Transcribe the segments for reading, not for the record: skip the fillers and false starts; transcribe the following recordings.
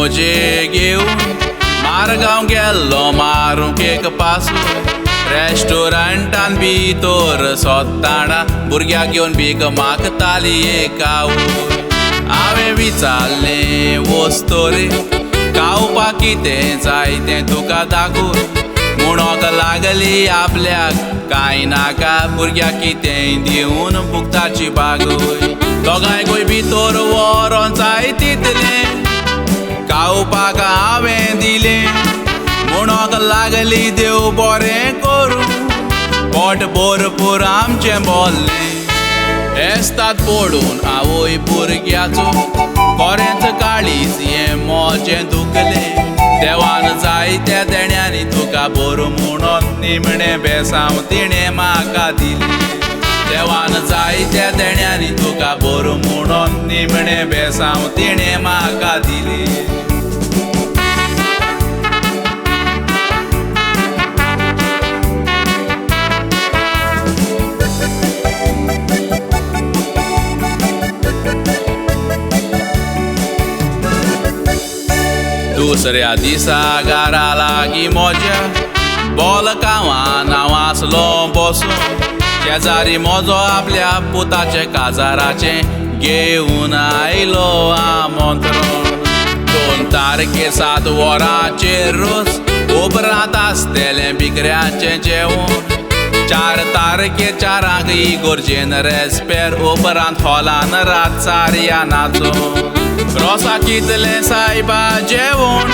मोजे घेऊन मारगांव गेल्लो मारूंक एक पासून रेस्टोरंटान भितर सोदताना भुरग्याक घेवन भीक मागताली एक आवय हांवें विचारलें वस्तोरे खावपाक कितें जाय तें तुका दाखोवन म्हणोक लागली आपल्याक कांय नाका भुरग्याक कितें दिवन भुकताची बागोय दोगांयकूय भितर व्हरोन जाय तितलें खावपाक हांवें दिलें म्हणोक लागली देव बरें करूं पोट भरपूर आमचें भरलें हेस्ताद पडून आवय भुरग्याचो खरेंच काळीज हें मोजें दुखलें देवान जायत्या देण्यांनी तुका बरो म्हणून निमणें बेसांव तिणें म्हाका दिलें देवान जायत्या देण्यांनी तुका बरो म्हणून निमणें बेसांव तिणें म्हाका दिलें दुसऱ्या दिसा घरा लागीं म्हज्या बॉलकांवान हांव आसलो बसून शेजारी म्हजो आपल्या पुताचे काजाराचें घेवन आयलो आमंत्रण 2 तारखे 7 वरांचेर रोस उपरांत आसतलें बिकऱ्याचें जेवण 4 तारखे 4 इगोर्जेन रेस्पेर उपरांत हॉलान रात 4 नाचो रोसा कितलें सायबा जेवण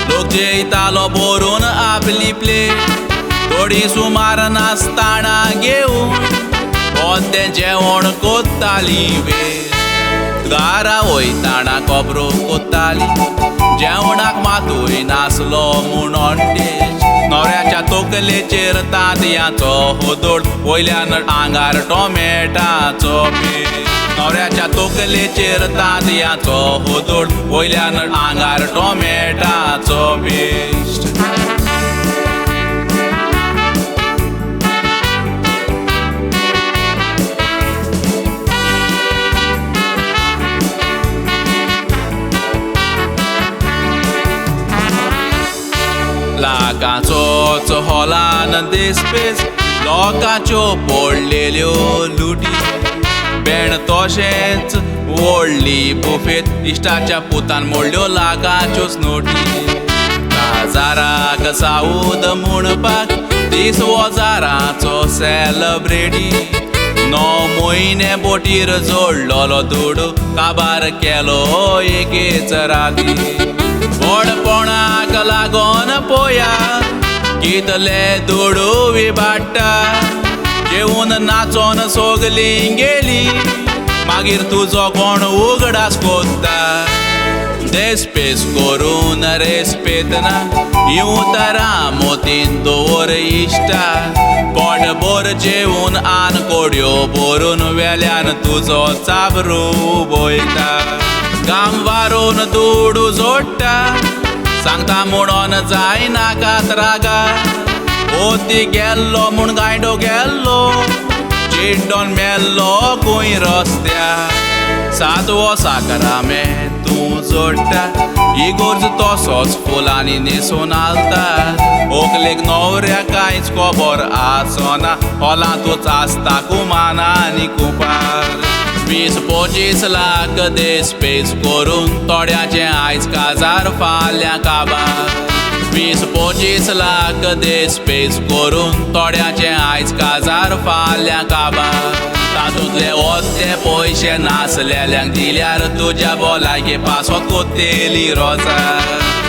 लोक जेयतालो भरून आपली प्लेट थोडी सुमार नासताना घेवन पोद्दें जेवण कोत्ताली वेळ घरा वयताना खबरो कोत्ताली जेवणाक मातूय नासलो म्हणून टेस्ट न्हवऱ्याच्या तकलेचेर तांतयांचो होदोड वयल्यान आंगार टोमेटाचो पेस्ट न्हवऱ्याच्या तकलेचेर तांतयांचो होदोड वयल्यान आंगार टोमेटाचो पेस्ट लागाचोच हॉलान देसपेस लोकांच्यो पडलेल्यो लुटी बेण तशेंच व्हडली बुफेत इश्टाच्या पुतान मोडल्यो लागाच्योच नोटी काजाराक साऊद म्हणपाक दीस वजाराचो सेलब्रेटी 9 म्हयने बोटीर जोडलोलो दुडू काबार केलो एकेच राती व्हडपणाक लागोन पोया कितले दुडू विभाट्टा जेवून नाचोन सोगलीं गेली मागीर तुजो कोण उगडास कोत्ता देस्पेस करून रेस्पेतना इवतारा मोतीन दवर इश्टा पोटभर जेवून आन कोड्यो भरून वेल्यान तुजो चाबरू बोयता काम वारून दुडू जोडटा सांगता म्हणून जायना कातरागा ओती गेल्लो म्हूण गायडो गेल्लो चिड्डोन मेल्लो खूंय रस्त्या 7 साकरामे तूं जोडटा इगोर्ज तसोच फुलांनी न्हेसून आलता व्हंकलेक न्हवऱ्याक कांयच खबर आसना हॉलांतूच आसता कुमान आनी कुंपार 20-25 लाख देस्पेस करून थोड्याचें आयज काजार फाल्यां काबार 20-25 लाख देस्पेस करून थोड्याचें आयज काजार फाल्यां काबार तातूंतले ओद्दे पयशे नासलेल्यांक दिल्यार तुज्या बोलायके पासोत कोत्तेली रोजां